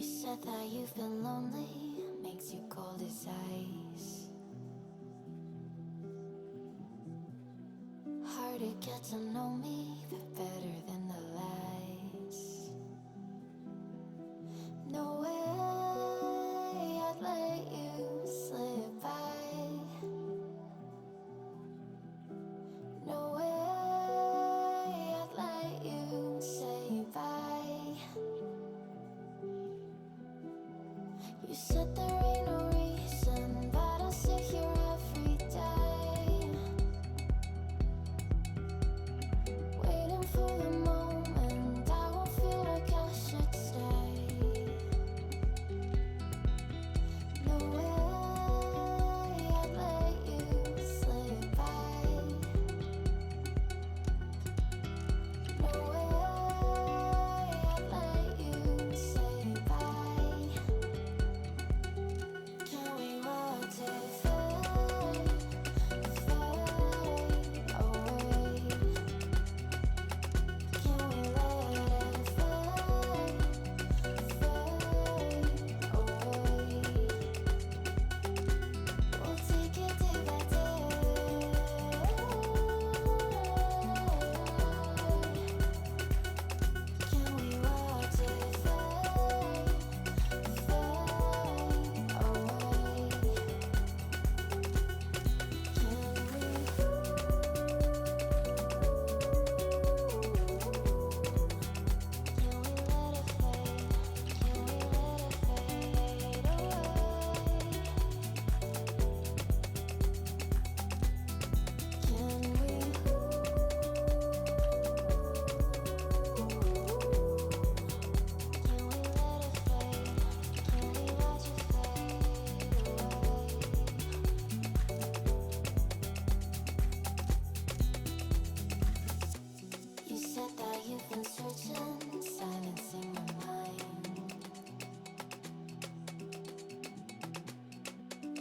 said that you've been lonely, makes you cold as ice. Hard to get to know me, but better than the lies. No way I'd let you slip by. No way I'd let you say bye. You said there ain't no reason, but I'll sit here every day, waiting for the moment I won't feel like I should stay. No way I'd let you slip by. No way I'd let you say bye. Can we watch it fade, fade away? Can we let it fade, fade away? We'll take it day by day. Can we watch it fade, fade away? You said that you've been searching, silencing your mind,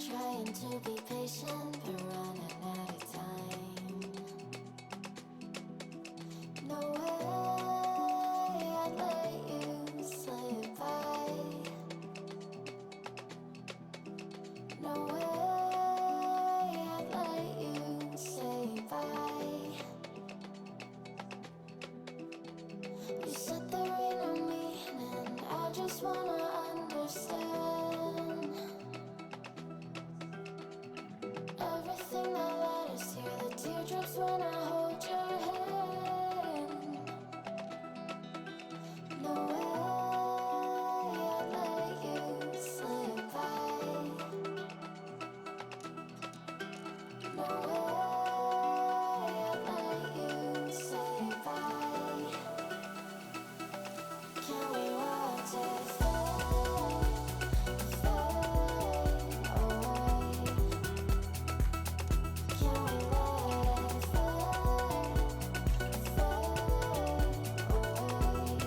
trying to be patient, but running out of time. No way I'd let you slip by. No way I'd let you say bye. You said there ain't no meaning, I just wanna understand everything that led us here, the teardrops when I hold your hand. No way I'd let you slip by. No way I'd let you say bye. Can we watch it fade, fade away? Can we let it fade, fade away?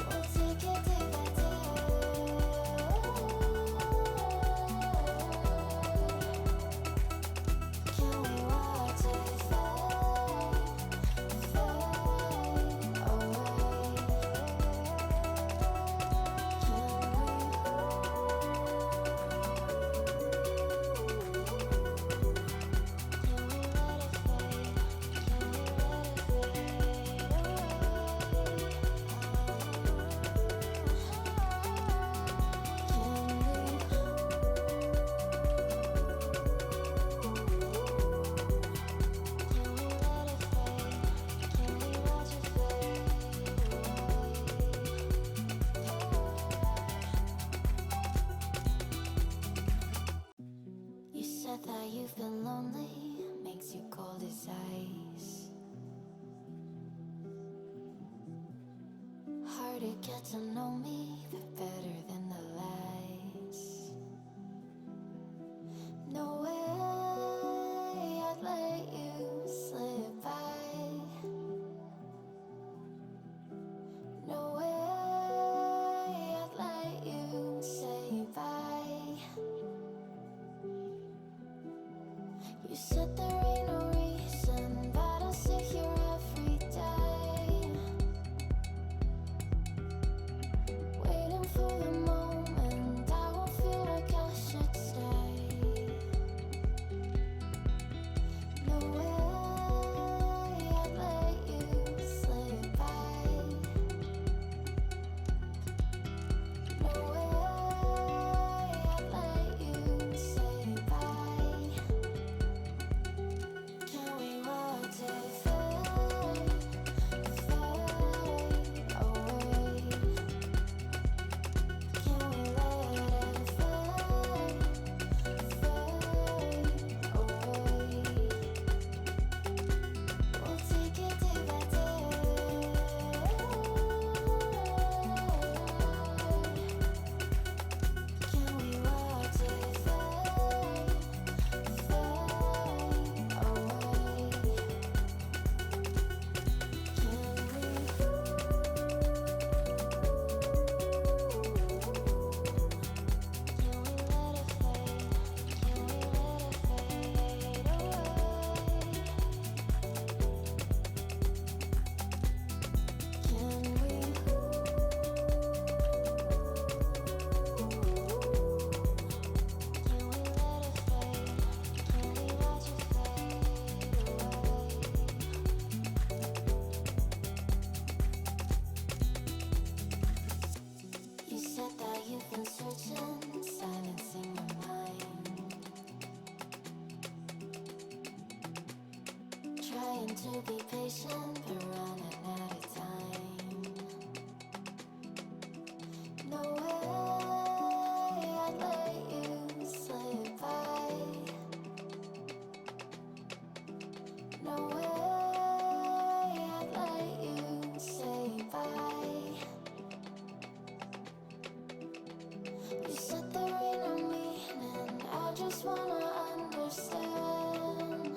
We'll take it day by day. Can we watch it fade, fade away? You said that you've been lonely, makes you cold as ice. Hard to get to know me, but better than the lies. No way I'd let you slip by. No way I'd let you say bye. You said there ain't no reason, but I'll sit here every day, for the moment. I won't feel like I should stay. No way I'd let you slip by. No way I'd let you say bye. Can we watch it fade, fade away? Can we let it fade, fade away? We'll take it day by day. Can we watch it fade, fade away? You said that you've been searching, silencing your mind, trying to be patient but running out of time. No way I'd let you slip by. No way I'd let you say bye. You said there ain't no meaning, I just wanna understand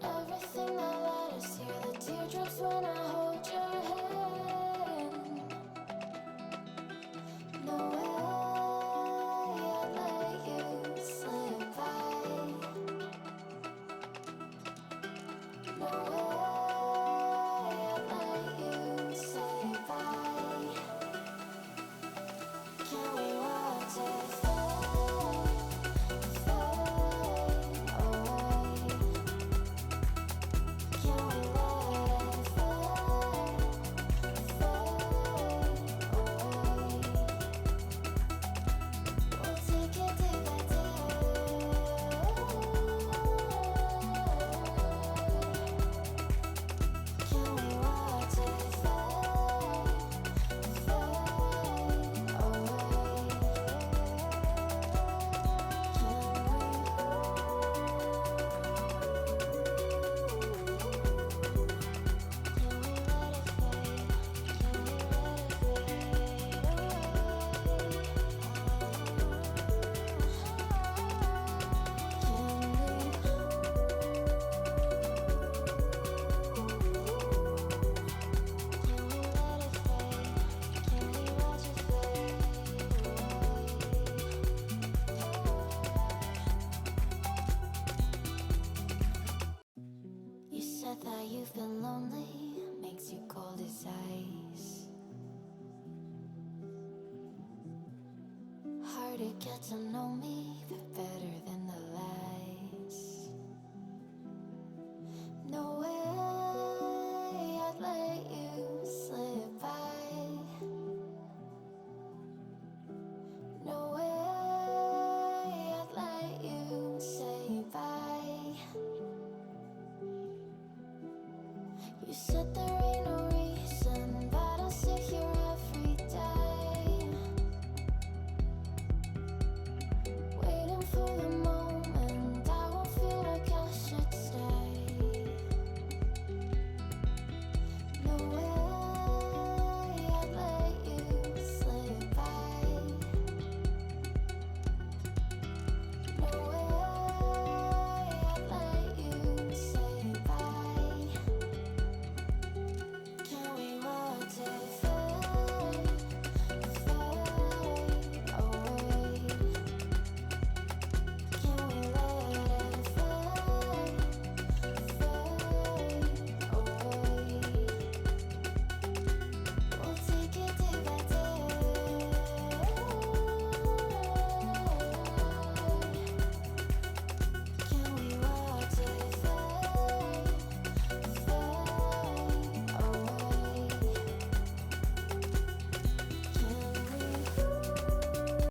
everything that led us here, the teardrops when I hold your hand. No way I'd let you slip by. No way I'd let you say bye. Can we watch it fade, fade away? Can we let it fade, fade away? We'll take it day by day. Can we watch it fade, fade away? You said that you've been lonely, makes you cold as ice. Hard to get to know me, the